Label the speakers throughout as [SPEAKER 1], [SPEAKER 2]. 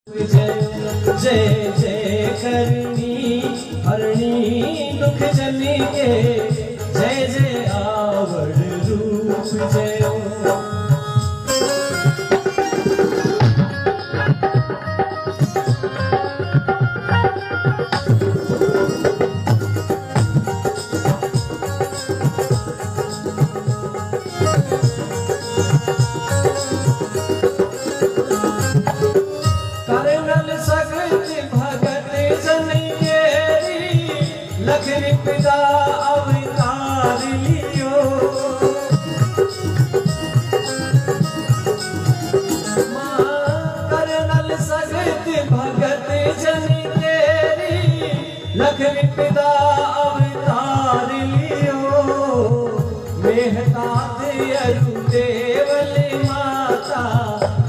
[SPEAKER 1] जय जय जय करणी हरणी दुख जन के जय जय आवड़ रूप जय पिता अवतार लियो मां करनल सगत भगत जन तेरी लखन पिता अवतार लियो मेहता अरु देवल माता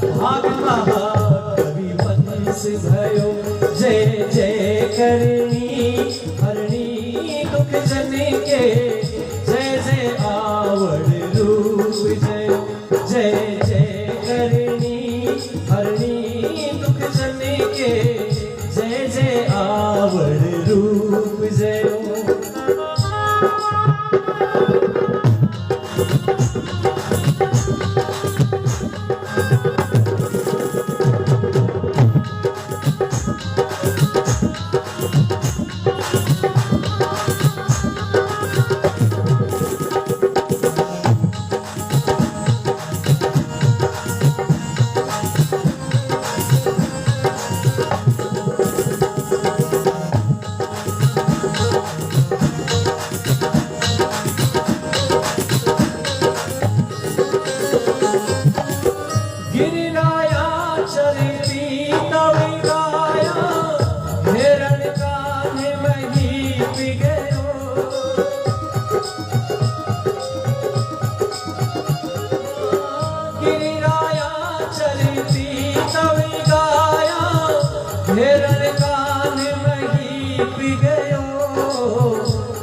[SPEAKER 1] भागमा कवि वंश भयो जय जय करणी हरणी दुख जन के जय जय आवड़ रूप जय जय जय करणी हरणी दुख जन के जय जय आवड़ रूप जय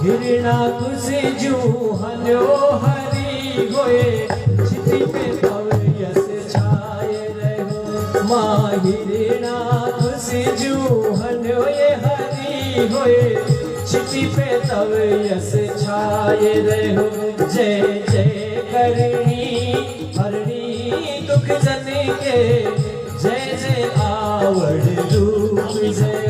[SPEAKER 1] हिरणा कुछ जू हलो हरी होए चिति पे तव यस छाए रहो मां हिरणा कुछ जू हलो ये हरी होए चिति पे तव यस छाए रहो जय जय करणी हरणी दुख जन के जय जय आवड़ रूप जय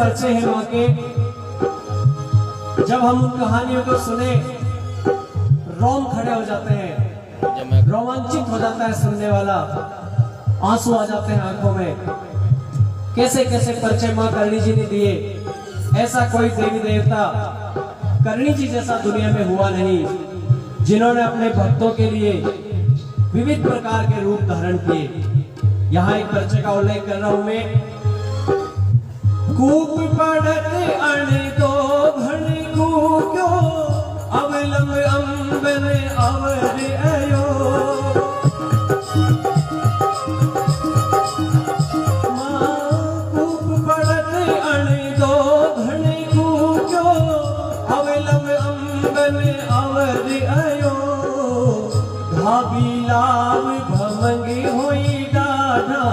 [SPEAKER 1] पर्चे हैं माँ के जब हम उन कहानियों को सुने रोम खड़े हो जाते हैं रोमांचित हो जाता है सुनने वाला आंसू आ जाते हैं आंखों में कैसे कैसे पर्चे माँ करणी जी ने दिए ऐसा कोई देवी देवता करणी जी जैसा दुनिया में हुआ नहीं जिन्होंने अपने भक्तों के लिए विविध प्रकार के रूप धारण किए यहाँ एक पर्चे का उल्लेख कर रहा हूं मैं कूप पड़त अण दो भण कूक्यो अवलंब अंबन अवर अयो मां कूप पड़त अण दो भण कूक्यो अवलंब अंबन अवर अयो भाभी लाभ भमंगी हुई डाढ़ा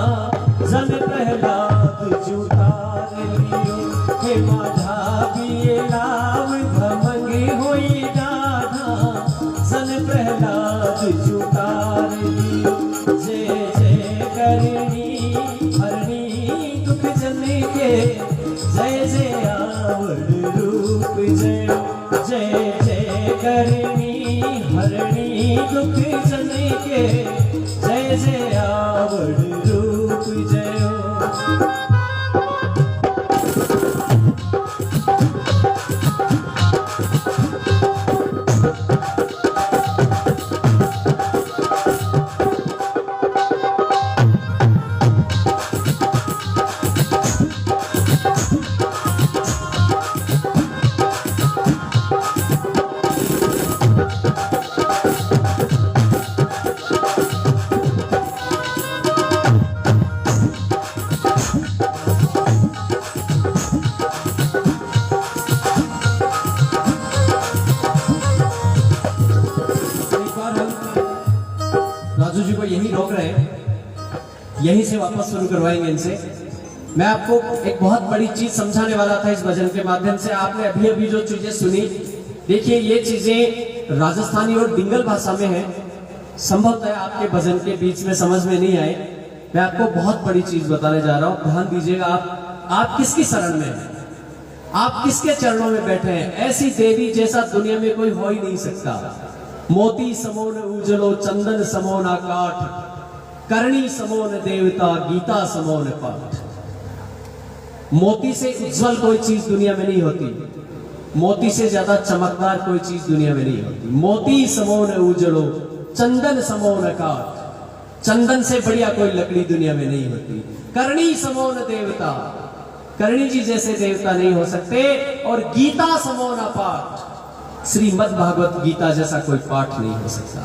[SPEAKER 1] जन प्रहलाद जुतार लियो हे माधा भी लाभ भमंगी हुई डाढ़ा जन प्रहलाद जुतार लियो जय जय करणी हरणी दुख जन के जय जय आवड़ रूप जय जय जय करणी हरणी दुख जन के जय जय आवड़ रूप जय। राजू जी को यही रोक रहे हैं, यहीं से वापस शुरू करवाएंगे इनसे। मैं आपको एक बहुत बड़ी चीज समझाने वाला था इस भजन के माध्यम से। आपने अभी अभी जो चीजें सुनी, देखिए ये चीजें राजस्थानी और डिंगल भाषा में है, संभवतः आपके भजन के बीच में समझ में नहीं आए। मैं आपको बहुत बड़ी चीज बताने जा रहा हूं, ध्यान दीजिएगा। आप किसकी शरण में हैं, आप किसके चरणों में बैठे हैं। ऐसी देवी जैसा दुनिया में कोई हो ही नहीं सकता। मोती समोन उजलो चंदन समोन आकाठ, करणी समोन देवता गीता समोन पाठ। मोती से उज्जवल कोई चीज दुनिया में नहीं होती, मोती से ज्यादा चमकदार कोई चीज दुनिया में नहीं होती। मोती समोन उजलो चंदन समोन आकाठ, चंदन से बढ़िया कोई लकड़ी दुनिया में नहीं होती। करणी समोन देवता, करणी जी जैसे देवता नहीं हो सकते। और गीता समोन पाठ, श्रीमद् भागवत गीता जैसा कोई पाठ नहीं हो सकता।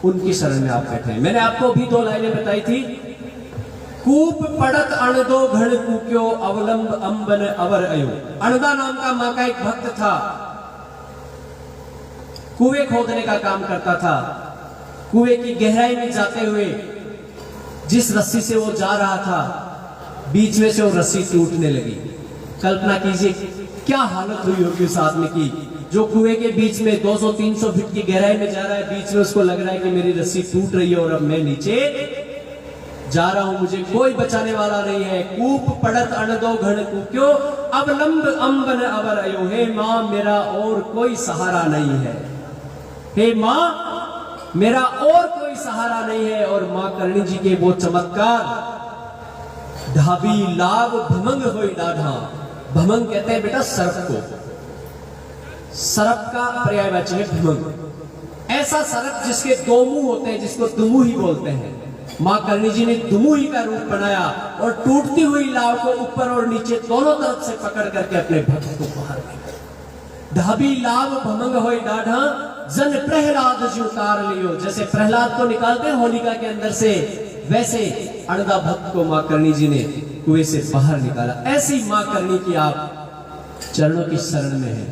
[SPEAKER 1] उनकी शरण में आप बैठे हैं। मैंने आपको भी 2 लाइनें बताई थी। कूप पड़त अणदो घड़ कूक्यो अवलंब अंबन अवर अयो। अणदा नाम का मां का एक भक्त था, कुएं खोदने का काम करता था। कुएं की गहराई में जाते हुए जिस रस्सी से वो जा रहा था, बीच में से वो रस्सी टूटने लगी। कल्पना कीजिए क्या हालत हुई होगी उस आदमी की, जो कुएं के बीच में 200-300 फीट की गहराई में जा रहा है। बीच में उसको लग रहा है कि मेरी रस्सी टूट रही है और अब मैं नीचे जा रहा हूं, मुझे कोई बचाने वाला नहीं है। कूप पड़त अणदो घड़ कूक्यो अवलंब अंबन अवर अयो। हे मां मेरा और कोई सहारा नहीं है, हे मां मेरा और कोई सहारा नहीं है। और मां करणी जी के वो चमत्कार, ढाबी लाभ भमंग होई डाढ़ा। भमंग कहते हैं बेटा सर्प को, सर्प का पर्यायवाची है भमंग। ऐसा सर्प जिसके 2 मुंह होते हैं, जिसको दुमुही बोलते हैं। मां करणी जी ने दुमुही का रूप बनाया और टूटती हुई लाव को ऊपर और नीचे दोनों तरफ से पकड़ करके अपने भक्त को बाहर निकाला। ढाबी लाभ भमंग होई डाढ़ा, जन प्रहलाद जी उतार लियो। जैसे प्रहलाद को निकालते हैं होलिका के अंदर से, वैसे अणदा भक्त को मां करणी जी ने कुएं से बाहर निकाला। ऐसी मां करणी की आप चरणों की शरण में है।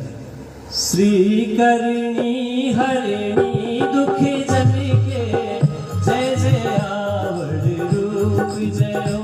[SPEAKER 1] श्री करणी हरणी दुख जन के जय जय आवड़ रूप जयो।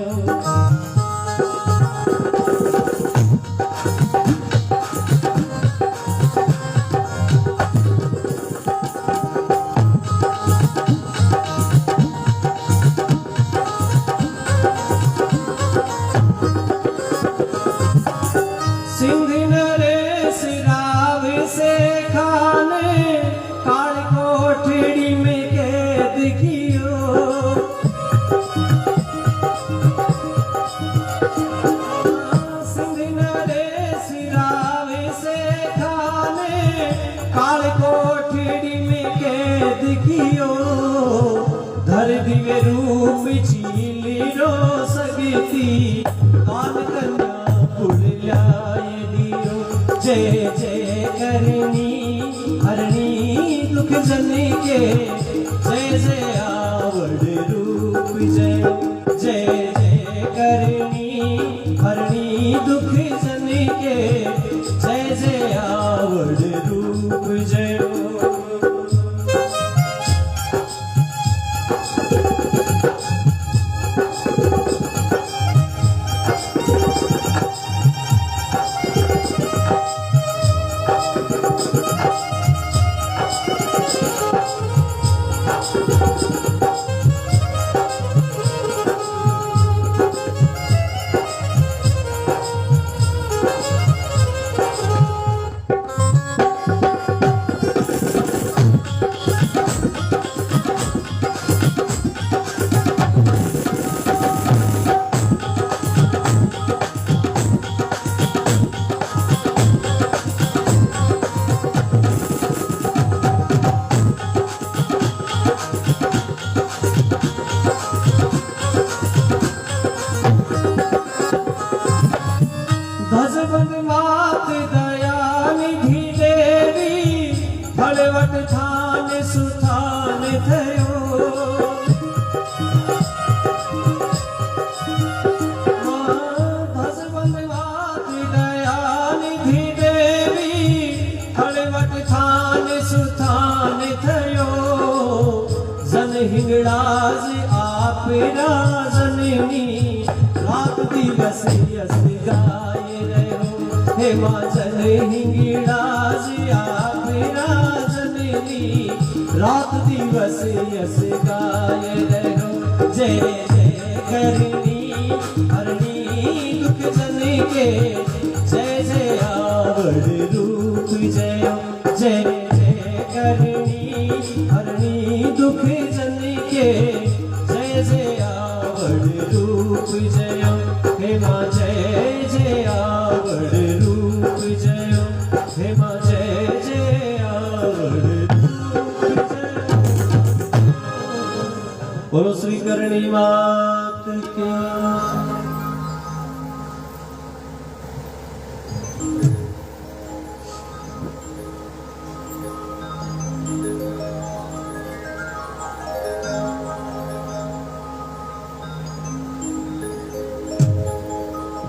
[SPEAKER 1] धर दिव्य रूप चीली रो सगती, कान कन्या पुरलाय दियो। जय जय करणी हरणी दुख जन के जय जय आवड़ रूप जय। जय जय करणी हरणी दुख जन के जय जय आवड़ रूप जय। जननी रात दिवस यस गाए रहो हे माँ जन हिंगड़ा जी आप जननी रात दिवस यस गाए रहो जय जय करनी हरणी दुख जन के जय जय आवड़ रूप जय जय जय करनी हरणी दुख जन के जय जय आवड़ रूप जय हे माँ जय जय आवड़ रूप जय हे माँ जय जय आवड़ रूप जय। बोलो श्री करणी मात की।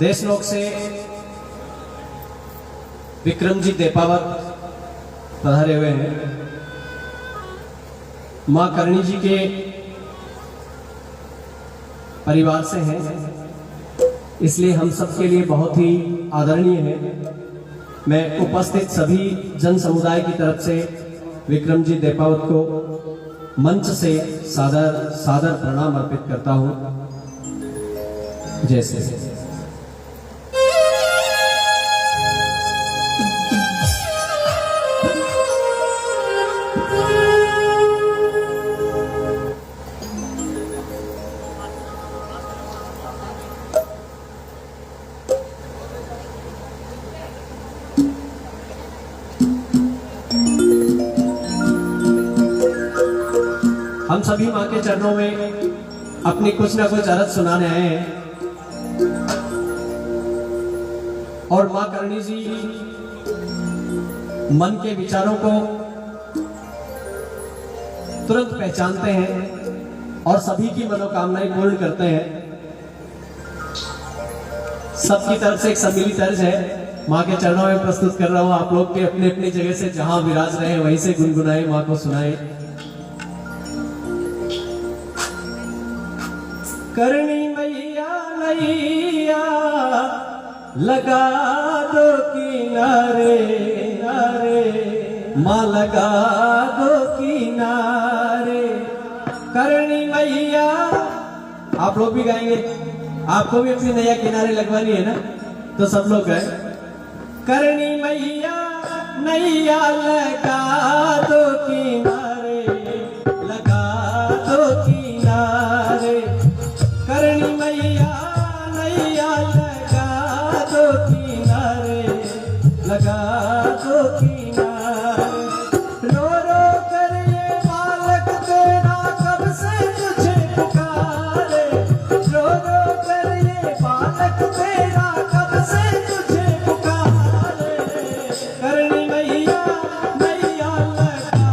[SPEAKER 1] देशलोक से विक्रम जी देपावत पधारे हुए हैं। मां करणी जी के परिवार से हैं, इसलिए हम सबके लिए बहुत ही आदरणीय है। मैं उपस्थित सभी जन समुदाय की तरफ से विक्रम जी देपावत को मंच से सादर प्रणाम अर्पित करता हूं। जैसे हम सभी मां के चरणों में अपनी कुछ ना कुछ अरज सुनाने आए हैं और मां करणी जी मन के विचारों को तुरंत पहचानते हैं और सभी की मनोकामनाएं पूर्ण करते हैं। सबकी तरफ से एक सम्मिलित अर्ज है, मां के चरणों में प्रस्तुत कर रहा हूं। आप लोग के अपनी अपनी जगह से जहां विराज रहे हैं वहीं से गुनगुनाए, मां को सुनाए। करणी मैया नैया लगा दो किनारे नारे, माँ लगा दो किनारे। करणी मैया, आप लोग भी गाएंगे, आपको भी अपनी नैया किनारे लगवानी है ना, तो सब लोग गाए। करणी मैया नैया लगा दो किनारे, लगा दो किनारे। करणी मैया नैया लगा दो किनारे, लगा दो किनारे। रो रो कर ये बालक तेरा कब से तुझे पुकारे, रो रो कर ये बालक तेरा कब से तुझे पुकारे। करणी मैया नैया लगा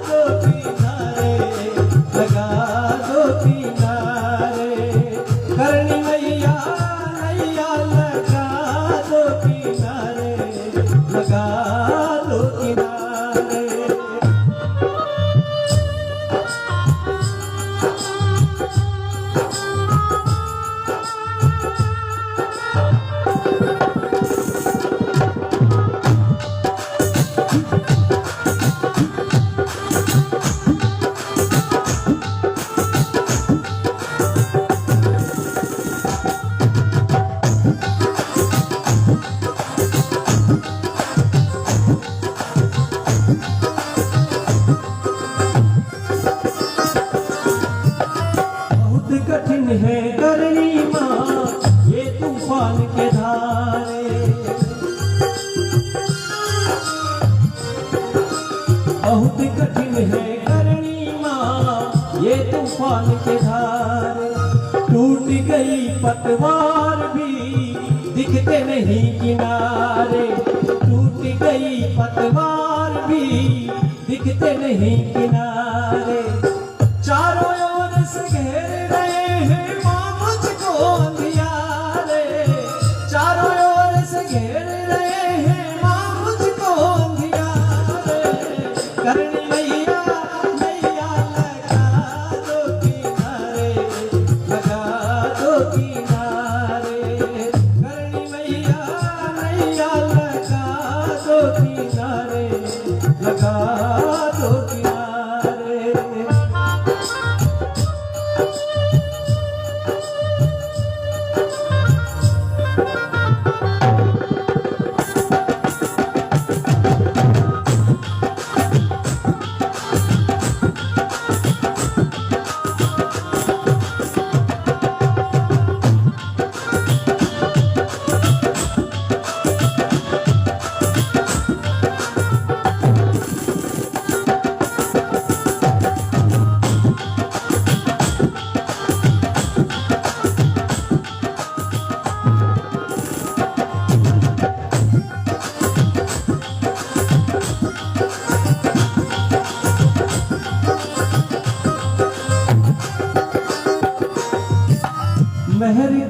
[SPEAKER 1] दो किनारे, लगा दो किनारे। करणी मैया नैया लगा दो किनारे, लगा दो किनारे। बहुत कठिन है करनी माँ ये तूफान के धारे, बहुत कठिन है करनी माँ ये तूफान के धारे। टूट गई पतवार भी दिखते नहीं किनारे, टूट गई पतवार भी दिखते नहीं किनारे। चारों ओर से घेर रहे हैं माँ मुझको अंधियारे, चारों ओर से घेर रहे हैं माँ मुझको अंधियारे। करणी मैया नैया लगा दो किनारे,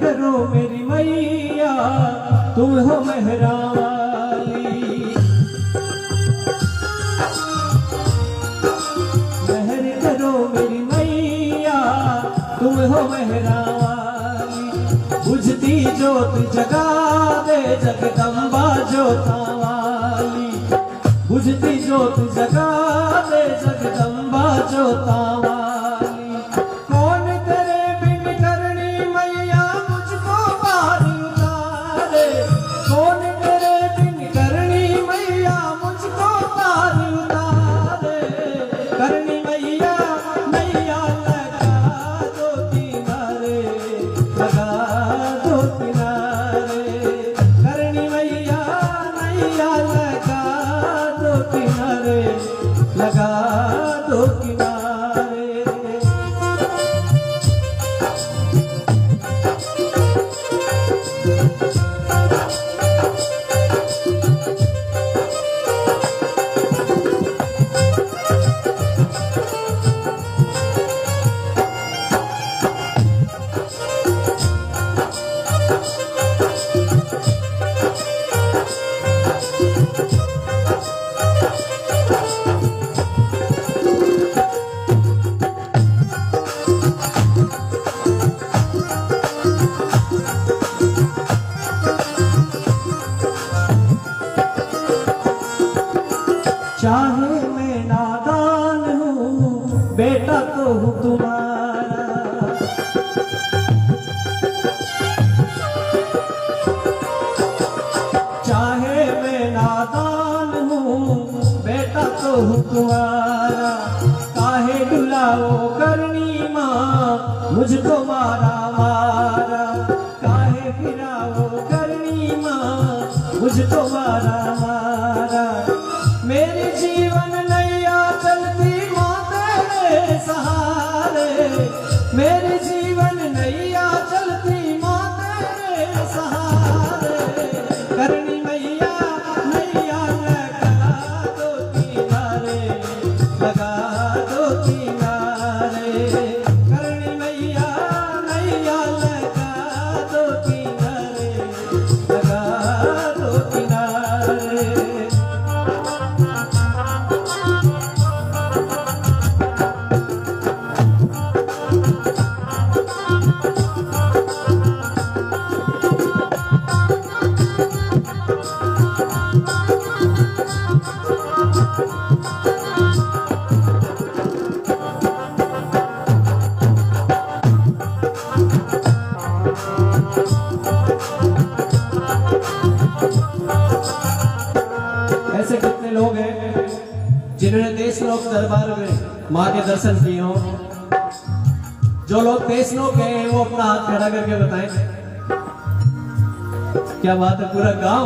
[SPEAKER 1] करो मेरी मैया तुम हो मेहरा वाली, मेहर करो मेरी मैया तुम हो मेहरा वाली, बुझती जोत जगा दे जगदम्बा जोता वाली, बुझती जोत जगा दे जगदम्बा जोता वाली, कौन तेरे बिन करनी मैया मुझको पार उतारे, कौन तेरे बिन करनी मैया मुझको पार उतारे, करनी मैया मैया लगा दो किनारे, लगा दो किनारे, करनी मैया मैया लगा दो किनारे, लगा दो किनारे। चाहे मैं नादान हूँ बेटा तो हूँ तुम्हारा, चाहे मैं नादान हूँ बेटा तो हूँ तुम्हारा, काहे डुलाओ करनी माँ मुझको मारा मारा, काहे फिराओ करनी माँ मुझको मारा मारा, मेरी जीवन नैया चलती माँ तेरे सहारे, मेरी जीवन नैया चलती माँ तेरे सहारे, करनी मैया मैया लगा दो किनारे, लगा दो किनारे, करनी मैया मैया लगा दो किनारे, लगा दो किनारे। ऐसे कितने लोग हैं जिन्होंने देश लोक दरबार में माँ के दर्शन किए हों? जो लोग देश लोक गए हैं वो अपना हाथ खड़ा करके बताएं। क्या बात है, पूरा गांव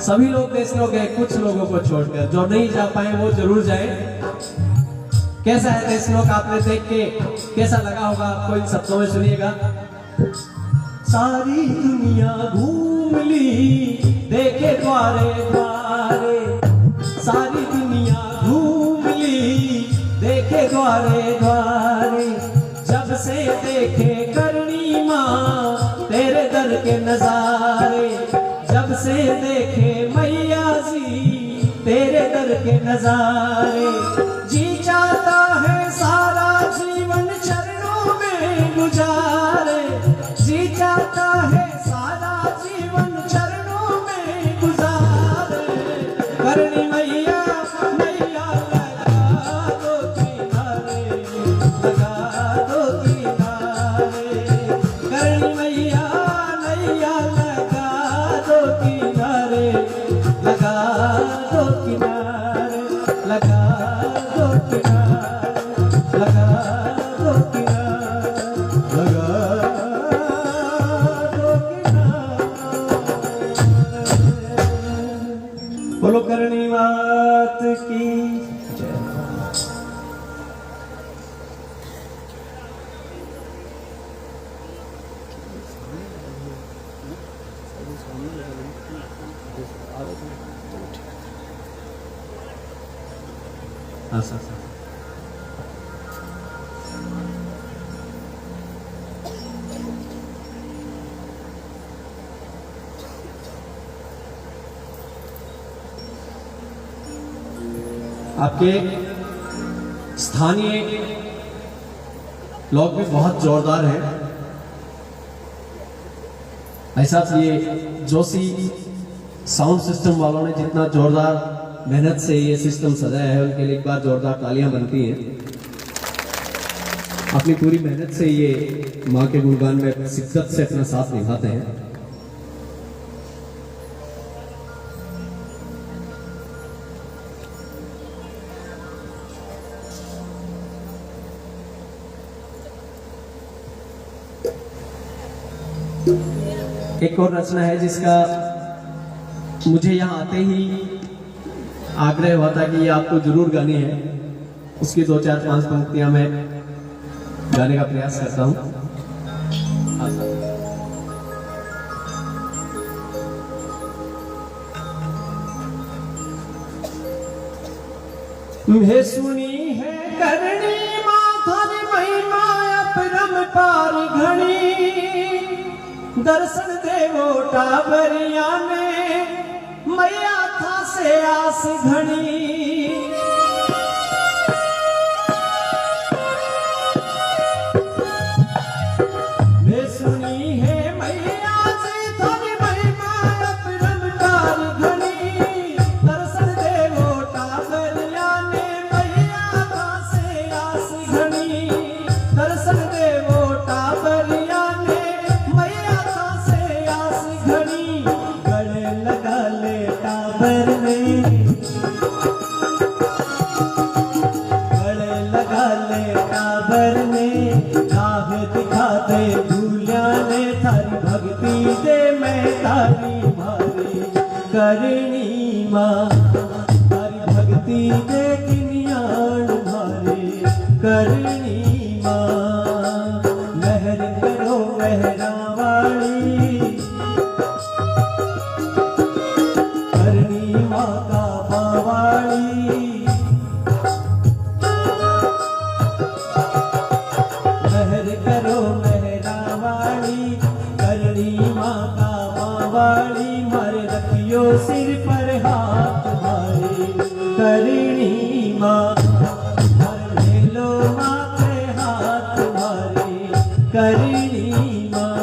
[SPEAKER 1] सभी लोग देश लोक गए, कुछ लोगों को छोड़कर। जो नहीं जा पाए वो जरूर जाएं। कैसा है देश लोक, आपने देख के कैसा लगा होगा आपको? इन शब्दों में सुनिएगा। सारी दुनिया घूम ली देखे द्वारे द्वारे, सारी दुनिया घूम ली देखे द्वारे द्वारे, जब से देखे करनी माँ तेरे दर के नजारे, जब से देखे मैया जी तेरे दर के नजारे, जी चाहता है सारा जीवन चरणों में गुजारे, जी चाहता है सारा जीवन चरणों में गुजारे, करनी मैया मैया लगा दो किनारे, लगा दो किनारे, करनी मैया मैया लगा दो किनारे, लगा दो किनारे, लगा दो किनारे, लगा दो किनारे, लगा दो किनारे। बोलो करनी मात की जय। हाँ सर। आपके स्थानीय लोग भी बहुत जोरदार हैं। ऐसा ये जोशी साउंड सिस्टम वालों ने जितना जोरदार मेहनत से ये सिस्टम सजाया है, उनके लिए एक बार जोरदार तालियां बनती हैं। अपनी पूरी मेहनत से ये माँ के गुणगान में शिद्दत से अपना साथ निभाते हैं। एक और रचना है जिसका मुझे यहाँ आते ही आग्रह हुआ था कि ये आपको जरूर गानी है। उसकी 2, 4, 5 पंक्तियां मैं गाने का प्रयास करता हूँ। मैं सुनी है करनी माधर महिमा अपरम पार घड़ी, दर्शन देवो टाबरिया ने मैया था से आस घनी। मैं सुनी है मैया जी थारी महिमा अपरम पार घड़ी, दर्शन देवो टाबरिया ने मैया था से आस घनी। दर्शन देवो टाबरिया ने दिखा दे भूलिया ने थारी भक्ति दे मैं तारी भारी करनी माँ, तारी भक्ति दे किनियान भारी करनी माँ। मेहर करो मेहरा वाली करनी माँ का बावाली। करो मेहरा वाली करनी माँ का बावाली, मारे रखियो सिर पर हाथ भारी करनी माँ। ले लो माथे हाथ भारी करनी माँ।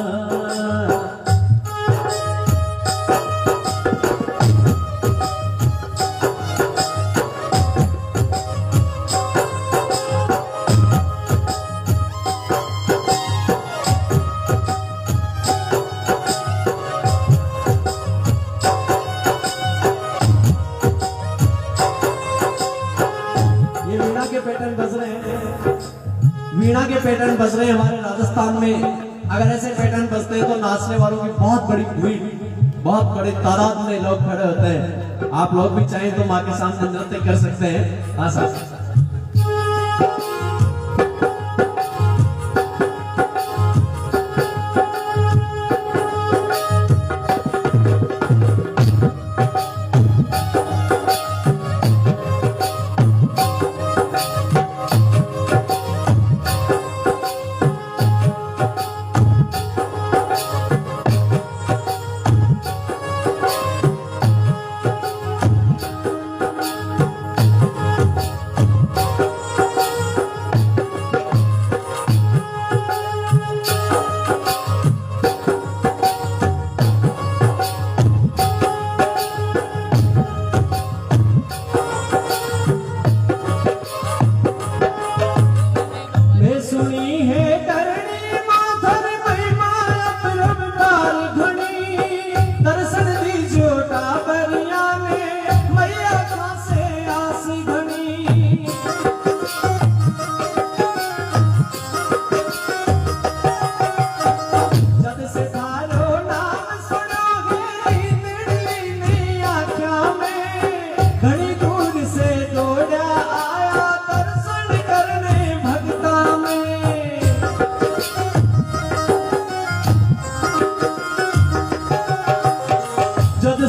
[SPEAKER 1] पैटर्न बज रहे हैं, वीणा के पैटर्न बज रहे हैं हमारे राजस्थान में। अगर ऐसे पैटर्न बजते हैं तो नाचने वालों की बहुत बड़ी भीड़, बहुत बड़े तादाद में लोग खड़े होते हैं। आप लोग भी चाहें तो माँ के सामने नृत्य कर सकते हैं। हाँ सर।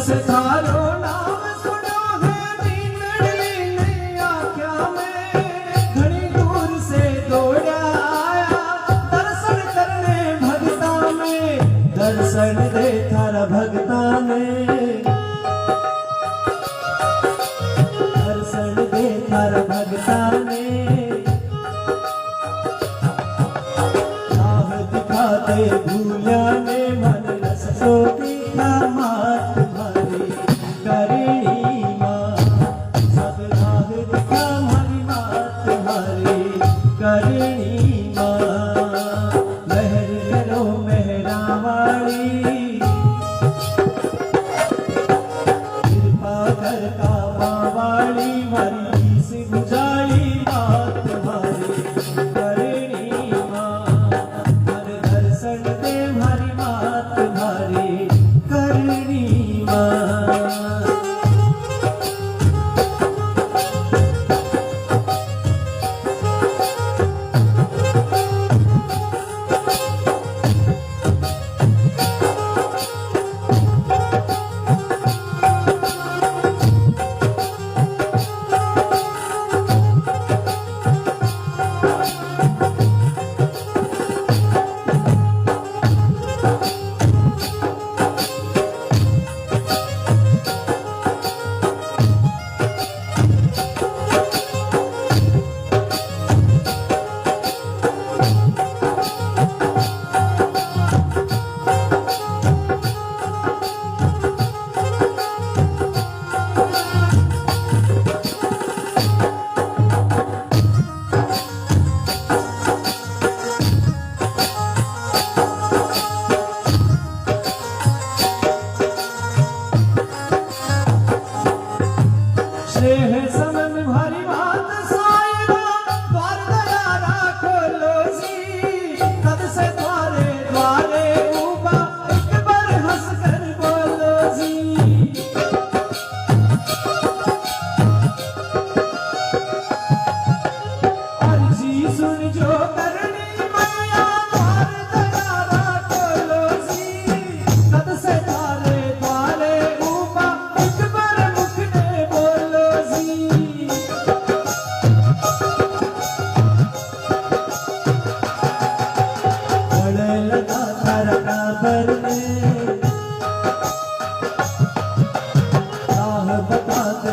[SPEAKER 1] से थारो नाम सुनो है नींदड़ी आँखों में, घड़ी दूर से दौड़ा आया दर्शन करने भगता में, दर्शन दे थारा भगता में, दर्शन दे थारा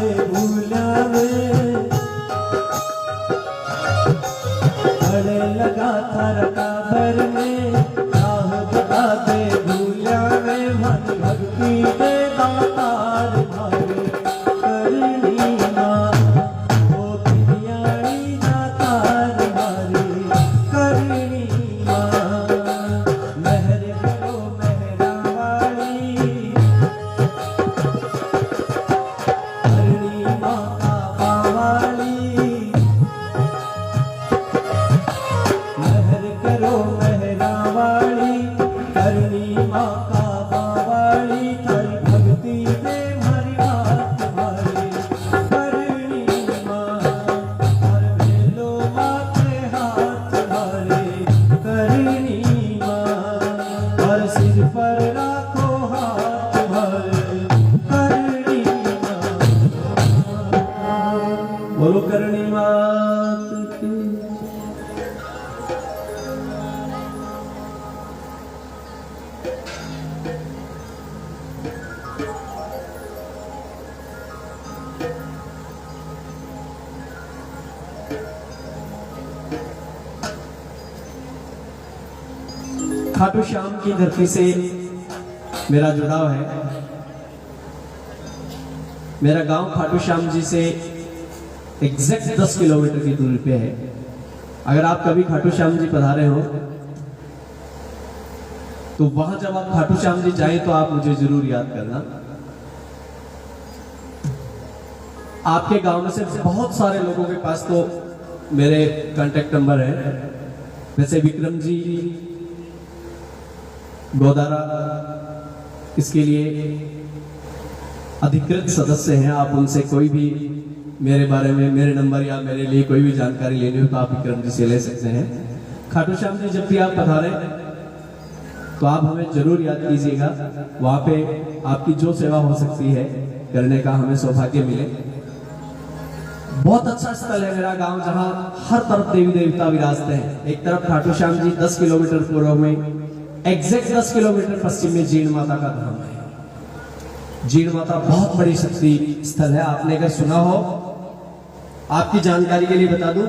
[SPEAKER 1] दे भूलिया में, खड़े लगा था रकाबर में, राह बता दे भूलिया में, मन भक्ति दे दातार भारे करनी माँ, ओ पिनियाणी दातार भारे करनी माँ, मेहर करो मेहरा वाली, करनी माँ काबा वाली, मेहर करो मेहरा वाली, करनी माँ काबा वाली, थारी भक्ति दे हरि हाथ भारी करनी माँ, हर भेलो माथे हाथ भारे करनी माँ, हर सिर पर राखो हाथ भारे करनी माँ, बोलो करनी मात की। खाटू श्याम की धरती से मेरा जुड़ाव है। मेरा गांव खाटू श्याम जी से एग्जैक्ट 10 किलोमीटर की दूरी पे है। अगर आप कभी खाटू श्याम जी पधारे हो तो वहां जब आप खाटू श्याम जी जाए तो आप मुझे जरूर याद करना। आपके गांव में से बहुत सारे लोगों के पास तो मेरे कांटेक्ट नंबर है, जैसे विक्रम जी गोदारा इसके लिए अधिकृत सदस्य हैं। आप उनसे कोई भी मेरे बारे में, मेरे नंबर या मेरे लिए कोई भी जानकारी लेनी हो तो आप विक्रम जी से ले सकते हैं। खाटू श्याम जी जब भी आप पधारे तो आप हमें जरूर याद कीजिएगा। वहां पे आपकी जो सेवा हो सकती है करने का हमें सौभाग्य मिले। बहुत अच्छा स्थल है मेरा गांव, जहां हर तरफ देवी देवता विराजते हैं। एक तरफ खाटू श्याम जी 10 किलोमीटर पूर्व में, एग्जैक्ट 10 किलोमीटर पश्चिम में जीण माता का धाम है। जीण माता बहुत बड़ी शक्ति स्थल है। आपने अगर सुना हो, आपकी जानकारी के लिए बता दूं,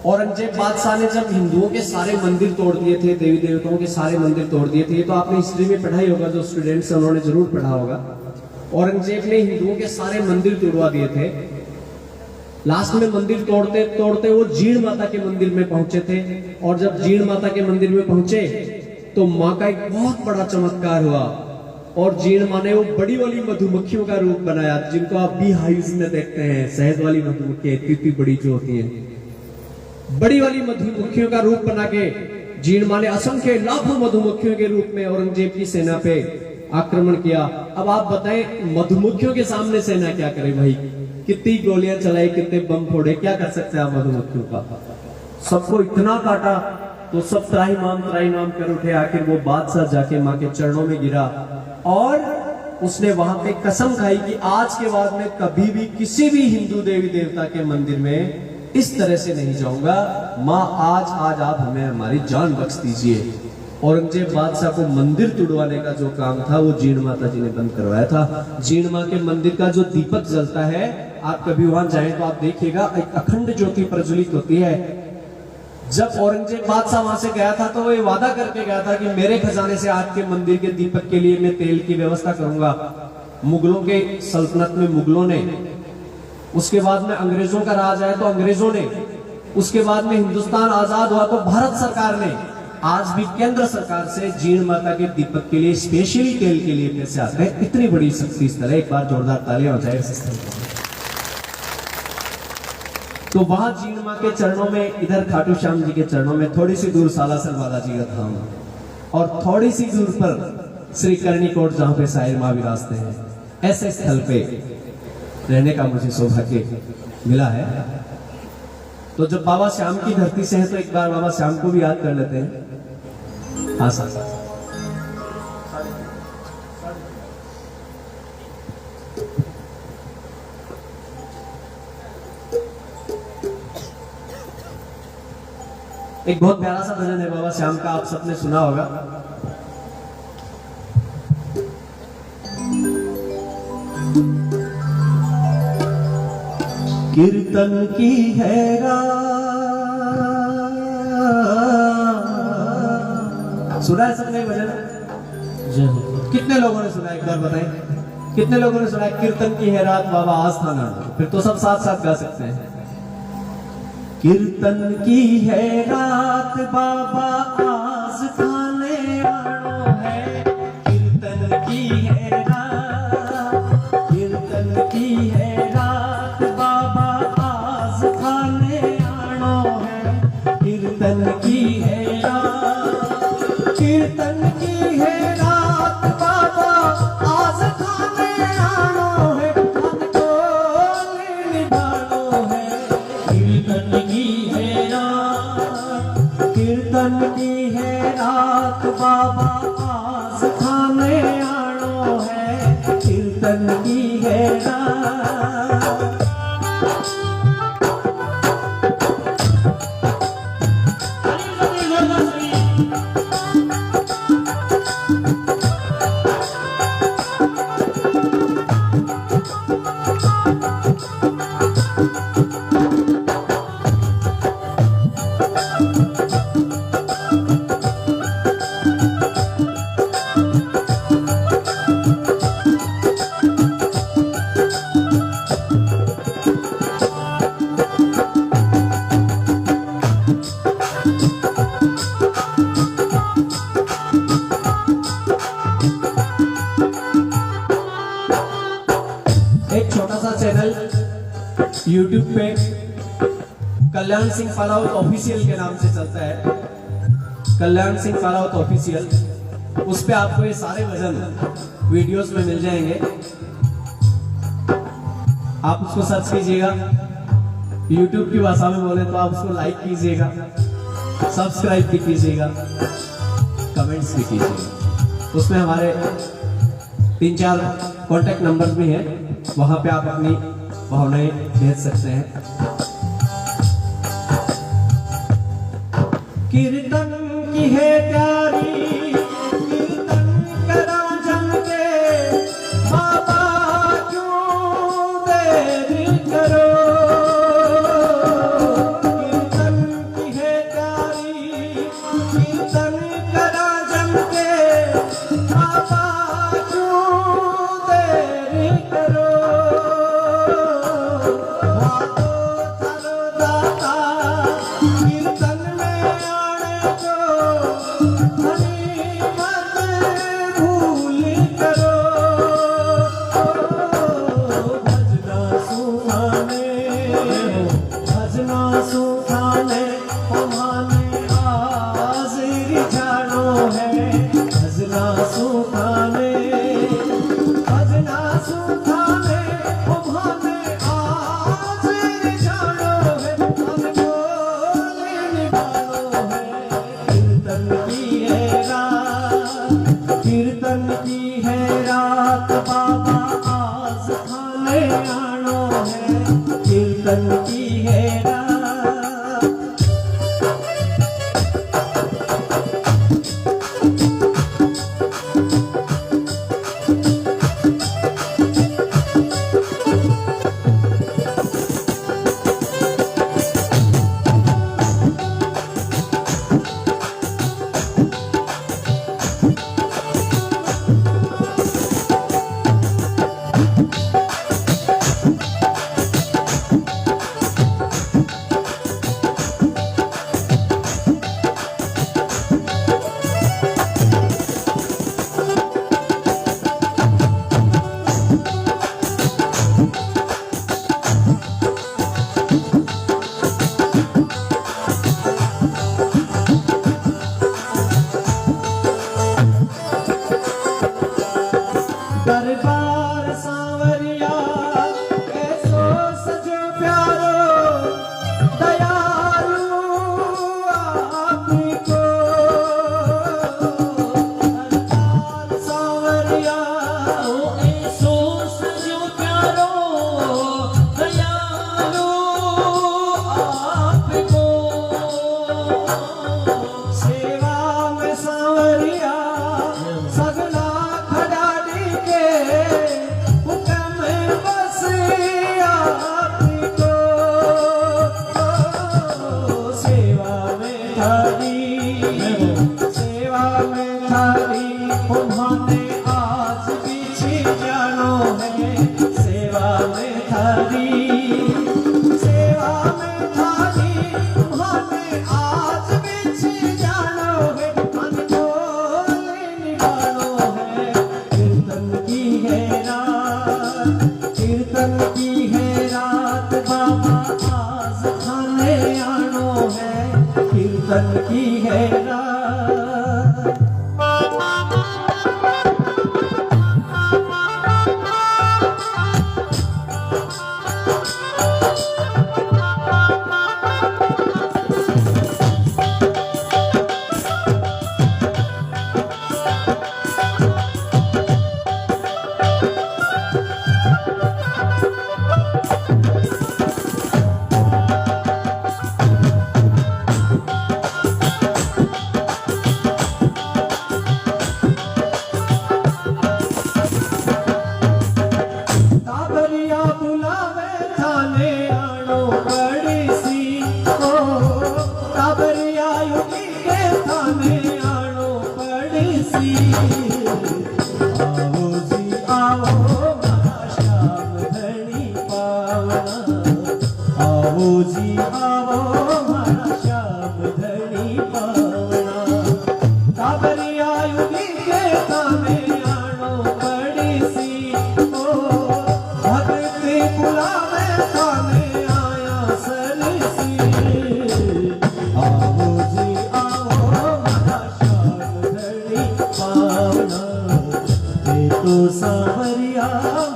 [SPEAKER 1] औरंगजेब बादशाह ने जब हिंदुओं के सारे मंदिर तोड़ दिए थे, देवी देवताओं के सारे मंदिर तोड़ दिए थे, तो आपने हिस्ट्री में पढ़ा ही होगा, जो स्टूडेंट्स हैं उन्होंने जरूर पढ़ा होगा। औरंगजेब ने हिंदुओं के सारे मंदिर तोड़वा दिए थे। लास्ट में मंदिर तोड़ते तोड़ते वो जीण माता के मंदिर में पहुंचे थे, और जब जीण माता के मंदिर में पहुंचे तो माँ का एक बहुत बड़ा चमत्कार हुआ, और जीण माँ ने वो बड़ी वाली मधुमक्खियों का रूप बनाया, जिनको आप बी हाइव्स में देखते हैं। शहद वाली मधुमक्खियां इतनी बड़ी जो होती हैं, बड़ी वाली मधुमक्खियों का रूप बना के जीण माँ ने असंख्य लाखों मधुमक्खियों के रूप में औरंगजेब की सेना पे आक्रमण किया। अब आप बताएं, मधुमक्खियों के सामने सेना क्या करे भाई? कितनी गोलियां चलाई, कितने बम फोड़े, क्या कर सकते हैं आप मधुमक्खियों का? सबको इतना काटा तो सब त्राही माम कर उठे। आखिर वो बादशाह जाके माँ के चरणों में गिरा और उसने वहां पे कसम खाई कि आज के बाद में कभी भी किसी भी हिंदू देवी देवता के मंदिर में इस तरह से नहीं जाऊंगा। माँ आज आप हमें हमारी जान बख्श दीजिए। औरंगजेब बादशाह को मंदिर तुड़वाने का जो काम था वो जीण माता जी ने बंद करवाया था। जीण माँ के मंदिर का जो दीपक जलता है, आप कभी वहां जाएं तो आप देखिएगा, एक अखंड ज्योति प्रज्वलित होती है। जब औरंगजेब बादशाह वहां से गया था तो वो ये वादा करके गया था कि मेरे खजाने से आपके मंदिर के दीपक के लिए मैं तेल की व्यवस्था करूंगा। मुगलों के सल्तनत में मुगलों ने, उसके बाद में अंग्रेजों का राज आया तो अंग्रेजों ने, उसके बाद में हिंदुस्तान आजाद हुआ तो भारत सरकार ने, आज भी केंद्र सरकार से जीण माता के दीपक के लिए स्पेशली तेल के लिए पैसे आते हैं। इतनी बड़ी शक्ति स्थल है। एक बार जोरदार तालियां हो जाए इस स्थल पर। तो वहां जीण मां के चरणों में, इधर खाटू श्याम जी के चरणों में, थोड़ी सी दूर सालासर बालाजी का धाम, और थोड़ी सी दूर पर श्री कर्णिकोट जहां पे साहिर मां विराजते हैं। ऐसे स्थल पे रहने का मुझे सौभाग्य मिला है। तो जब बाबा श्याम की धरती से है तो एक बार बाबा श्याम को भी याद कर लेते हैं। हाँ सर, एक बहुत प्यारा सा भजन है बाबा श्याम का, आप सबने सुना होगा। कीर्तन की है सुना है सबने भजन? कितने लोगों ने सुना? एक बार बताएं, कितने लोगों ने सुना है कीर्तन की है रात बाबा आज थाना? फिर तो सब साथ साथ गा सकते हैं। कीर्तन की है रात बाबा आज थाने आनो है। कीर्तन की है रात, कीर्तन की है रात बाबा आज थाने आनो है। कीर्तन की है रात, कीर्तन की है रात बाबा आज थाने आनो है। हमको निभानो है। कीर्तन की है रात, कीर्तन की है रात बाबा आज थाने आनो है। कीर्तन की है रात। एक छोटा सा चैनल YouTube पे कल्याण सिंह फालावत ऑफिशियल के नाम से चलता है। कल्याण सिंह फालावत ऑफिशियल, उस पे आपको ये सारे भजन वीडियोस में मिल जाएंगे। आप उसको सर्च कीजिएगा। YouTube की भाषा में बोले तो आप उसको लाइक कीजिएगा, सब्सक्राइब भी कीजिएगा, कमेंट्स भी कीजिएगा। उसमें हमारे 3-4 कॉन्टेक्ट नंबर्स भी हैं, वहां पे आप अपनी भावनाएं भेज सकते हैं। कीर्तन की है प्यारी, कीर्तन करा जम के, बाबा क्यों देर करो। कीर्तन की है प्यारी, कीर्तन करा जम के, बाबा क्यों देर करो। कीर्तन में आने को हरी मत भूल करो। भजना सुहाने, भजना सुहाने हमारे हाजिर जानो है। भजना सुहाने, भजना सुहाने हमारे हाजिर जानो है। हमको निभानो है। कीर्तन की है रात, कीर्तन की है रात बाबा आज थाने आनो है। कीर्तन की है रात। दरबार सांवरिया ऐसो सजो प्यारो, दयालु आपको। दरबार सांवरिया ऐसो सजो प्यारो, दयालु आपको। सेवा में सांवरिया सगला खड़ाड़ी के हुक्म बस आपको। तो सावरिया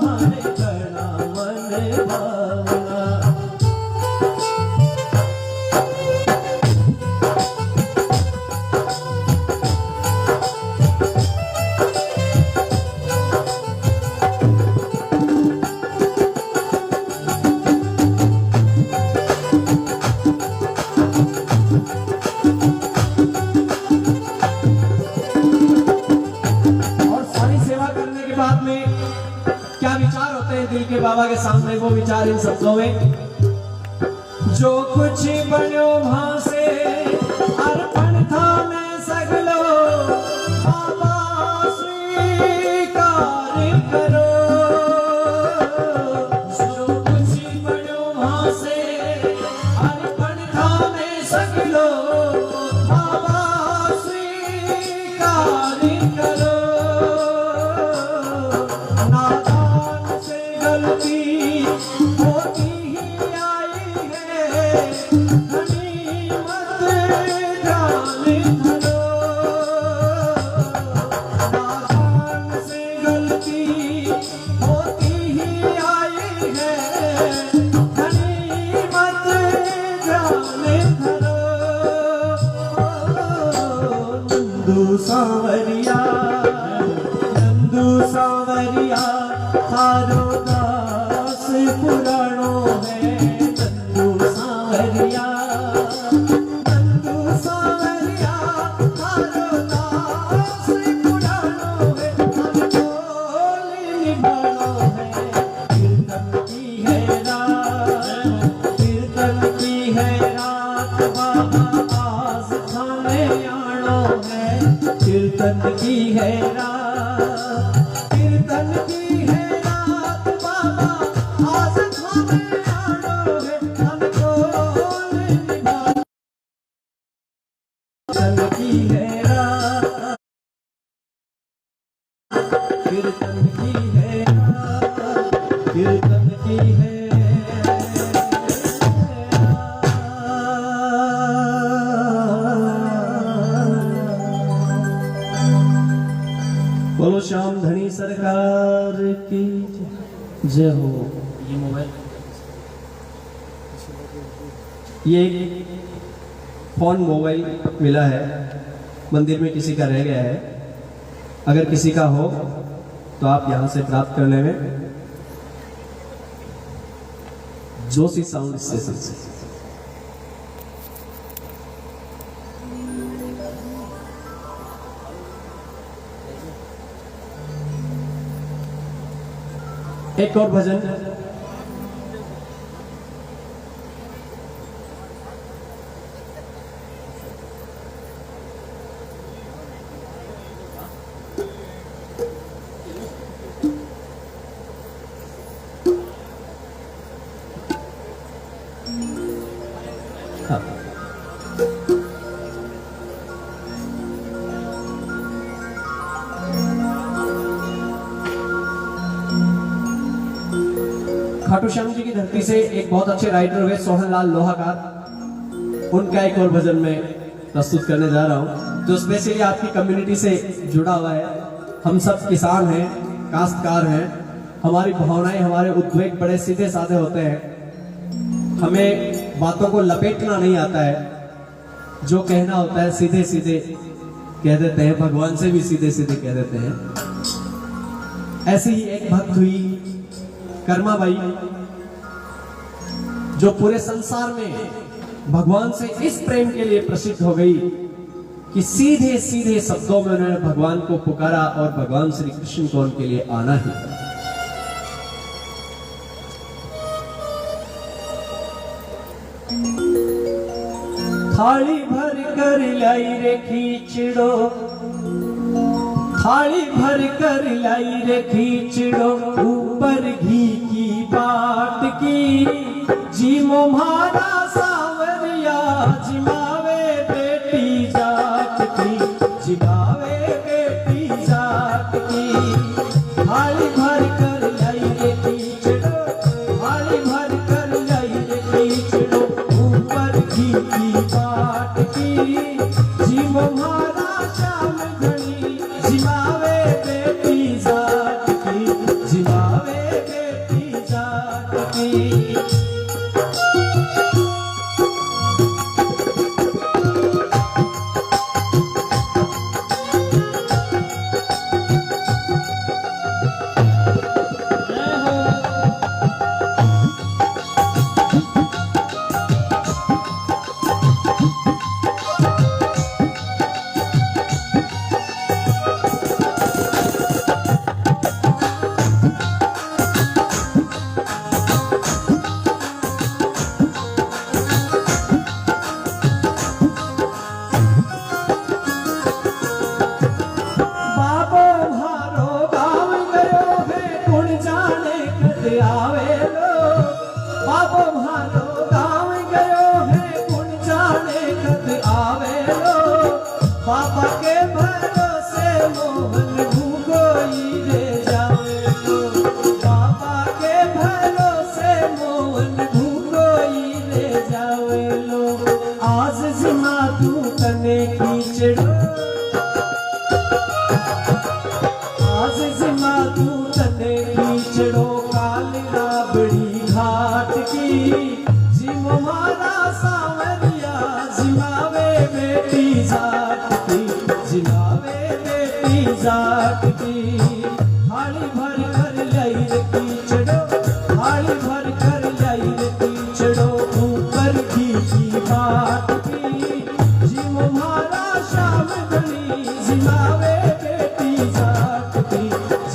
[SPEAKER 1] मारे कड़ा मन भावना। दिल के बाबा के सामने वो विचार इन शब्दों में, जो कुछ बनो वहां से अर्पण था मैं सगलो, बाबा स्वीकार करो। जो कुछ बनो वहां से अर्पण था मैं सगलो, बाबा स्वीकार करो। होती ही आई है गनीमत जान धरो, नादान से गलती होती ही आई है गनीमत जान धरो। नंदू सांवरिया थारो पुराणों में नंदू सांवरिया थारो दास पुराणों में बोल निभानो है। कीर्तन की है रात बाबा आज थाने आनो है। कीर्तन की है रात, कीर्तन की है रात बाबा आज थाने आनो है। हमको निभानो कीर्तन की है रात, कीर्तन की है रात, कीर्तन की है। बोलो श्याम धनी सरकार की जय हो। ये मोबाइल, ये फोन मोबाइल मिला है, मंदिर में किसी का रह गया है। अगर किसी का हो तो आप यहां से प्राप्त कर लेंगे जोशी साउंड स्टेशन से। एक और भजन, खाटू श्याम जी की धरती से एक बहुत अच्छे राइटर हुए सोहनलाल लोहाकार, उनका एक और भजन मैं प्रस्तुत करने जा रहा हूँ, जो स्पेशली आपकी कम्युनिटी से जुड़ा हुआ है। हम सब किसान हैं, काश्तकार हैं, हमारी भावनाएं, हमारे उद्वेग बड़े सीधे साधे होते हैं। हमें बातों को लपेटना नहीं आता है, जो कहना होता है सीधे सीधे कह देते हैं, भगवान से भी सीधे सीधे कह देते हैं। ऐसी ही एक भक्त हुई कर्माबाई, जो पूरे संसार में भगवान से इस प्रेम के लिए प्रसिद्ध हो गई कि सीधे सीधे शब्दों में उन्होंने भगवान को पुकारा और भगवान श्री कृष्ण को उनके लिए आना ही। थाली भर कर लाई रे खींचड़ो, थाली भर कर लाई रे खींचड़ो, ऊपर घी की बाट की, जीमो म्हारा सावरिया जिमावे बेटी जाट की, जिमावे बेटी जाट की। थाली भर कर लाई रे खींचड़ो, थाली भर कर लाई रे खींचड़ो, ऊपर घी की बाट की, जीमो म्हारा श्याम घनी, जिमावे बेटी जाट।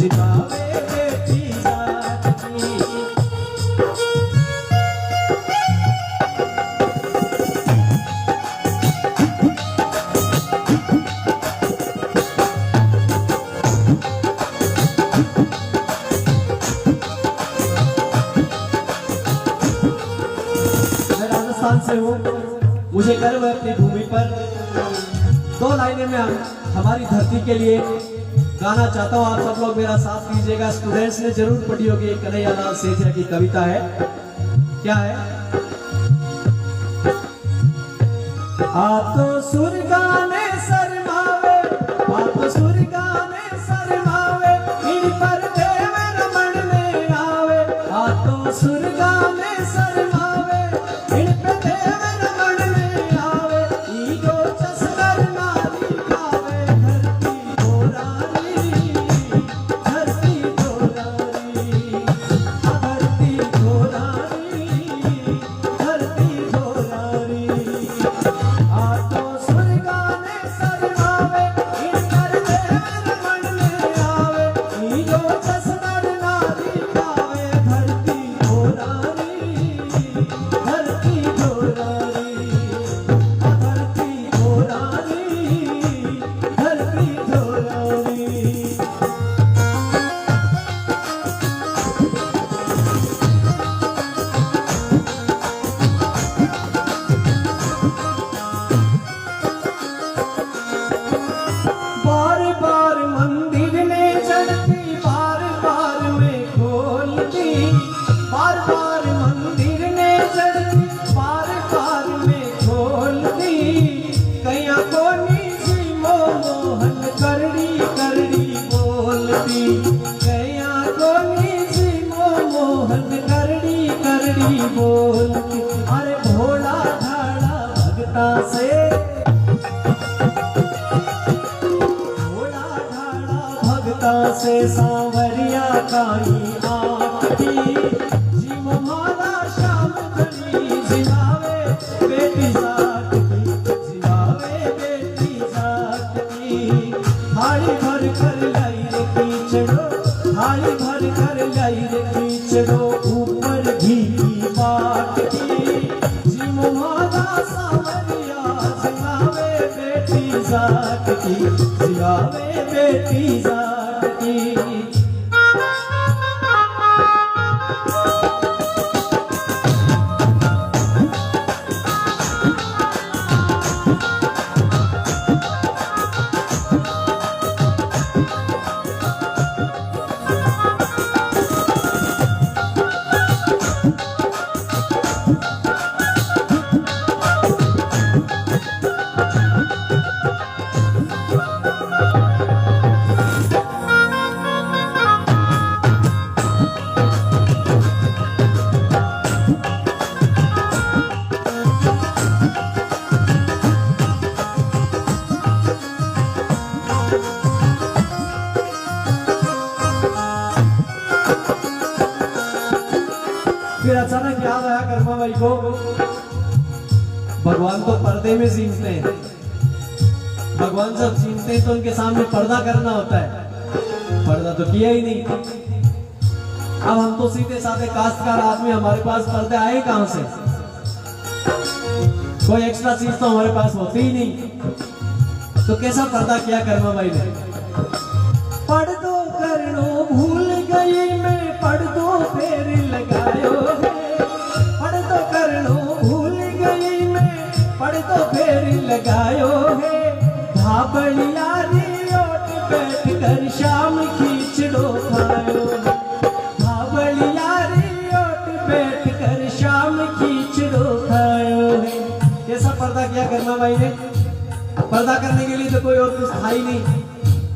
[SPEAKER 1] जितावे बेटी जाट की। मैं राजस्थान से हूँ, मुझे गर्व है अपनी भूमि पर। दो लाइनें में हमारी धरती के लिए गाना चाहता हूँ, आप सब लोग मेरा साथ दीजिएगा। स्टूडेंट्स ने जरूर पढ़ी होगी, कन्हैयालाल सेठिया की कविता है। क्या है? आ तो सुर गाने शर्मावे, आ तो सुर गाने शर्मावे, इन पर देव रमन में आवे। आ तो सुर गाने शर्मावे, इन पे देव रमन में आवे। ईगो चसकर नारी गावे, धरती गोरारी, धरती गोरारी, धरती गोरारी, धरती गोरारी। आ तो सुर गाने शर्मावे, इन पर देव रमन में आवे। ईगो चसकर नारी गावे, धरती गोरारी, धरती गोरारी, धरती गोरारी, धरती गोरारी। बार बार मंदिर में चढ़ती, बार बार में खोलती। बार बार मंदिर में चढ़ती, बार बार में खोलती। कैया कोनी जी मोहन करड़ी करड़ी बोलती। कैया कोनी जी मोहन करड़ी करड़ी बोलती। अरे भोला भाला भगता से, भोला भाला भगता से सांवरिया काई आखी। जी मोहरा श्याम धनी जिलावे बेटी जाट की, जिलावे बेटी जाट की। थाली भर कर लाई रे कीचड़ो, थाली भर कर लाई रे कीचड़ो, ऊपर घी की बाट की। जी मोहरा सांवरिया जिलावे बेटी जाट की, जिलावे बेटी जाट की। फिर अचानक याद आया कर्मा भाई को, भगवान तो पर्दे में सीनते हैं। भगवान जब सीनते हैं तो उनके सामने पर्दा करना होता है, पर्दा तो किया ही नहीं। अब हम तो सीधे साधे काश्तकार आदमी, हमारे पास पर्दे आए कहां से? कोई एक्स्ट्रा चीज तो हमारे पास होती ही नहीं। तो कैसा पर्दा किया कर्मा भाई ने? पर्दो करनो भूल गई मैं, पर्दो फेर लगायो है। पर्दो करनो भूल गई मैं, पर्दो फेर लगायो है। धाबड़िया री ओट बैठ कर शाम खींचड़ो खायो है। धाबड़िया री ओट बैठ कर शाम खींचड़ो खायो है। कैसा पर्दा किया कर्मा भाई ने? पर्दा करने के लिए तो कोई और कुछ था ही नहीं,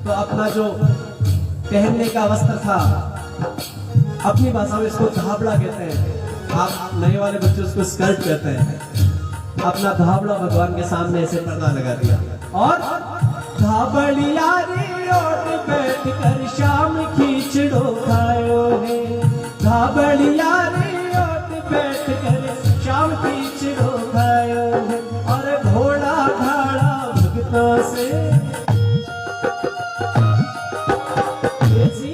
[SPEAKER 1] तो अपना जो पहनने का वस्त्र था, अपनी भाषा में इसको धाबड़ा कहते हैं, आप नए वाले बच्चे उसको स्कर्ट कहते हैं। अपना धाबड़ा भगवान के सामने ऐसे पर्दा लगा दिया और धाबड़िया री ओट बैठ कर शाम खींचड़ो खायो है। धाबड़िया री ओट बैठ कर शाम खींचड़ो खायो है। और घोड़ा भाड़ा भगता से, जी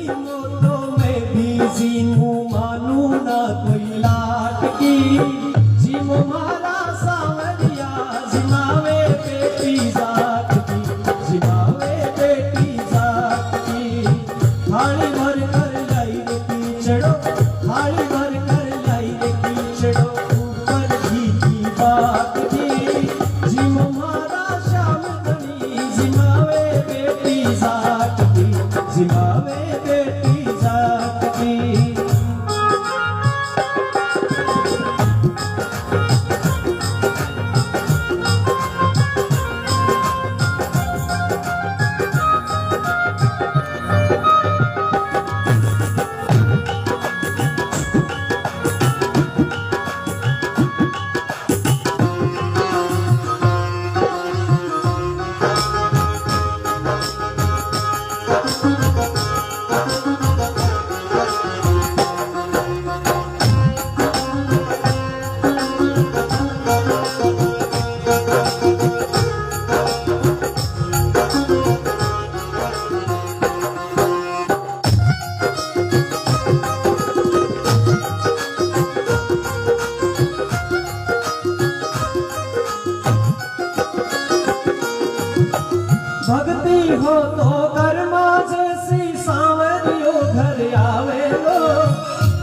[SPEAKER 1] गावे लो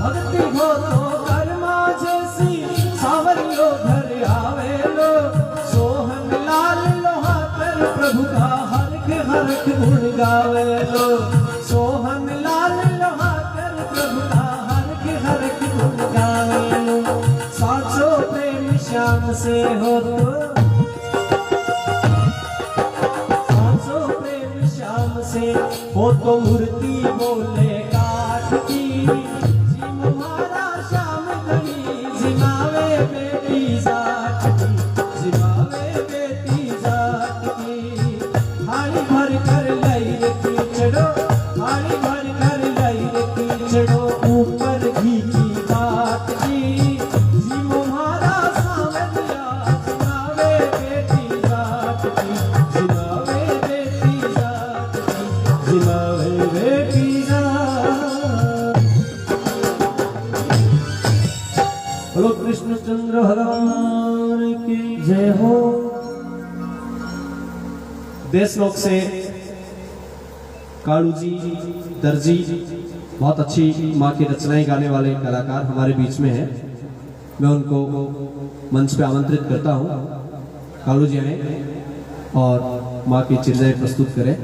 [SPEAKER 1] भक्ति हो तो कर्मा जैसी सावरियो घर आवे लो सोहन लाल लोहाकर प्रभु का हरख हरख गुण गावे लो सोहन लाल लोहाकर प्रभु का हरख हरख गुण गावे लो साचो प्रेम श्याम से हो वो तो मूर्ति बोले काठ की जी मुहारा श्याम गणी जिमावे बेटी जाट की जिमावे बेटी जाट की थाली भर कर लई रखी चढ़ो थाली भर कर लई रखी चढ़ो ऊपर घी की बात की जी मुहारा सावरिया जिमावे बेटी जाट की जिमावे बेटी जाट की जिमावे बेटी जाट। बोलो कृष्णचंद्र भगवान की जय हो। देशलोक से कालू जी दर्जी बहुत अच्छी माँ की रचनाएं गाने वाले कलाकार हमारे बीच में हैं। मैं उनको मंच पे आमंत्रित करता हूँ। कालू जी आए और माँ की चिन्ह प्रस्तुत करें।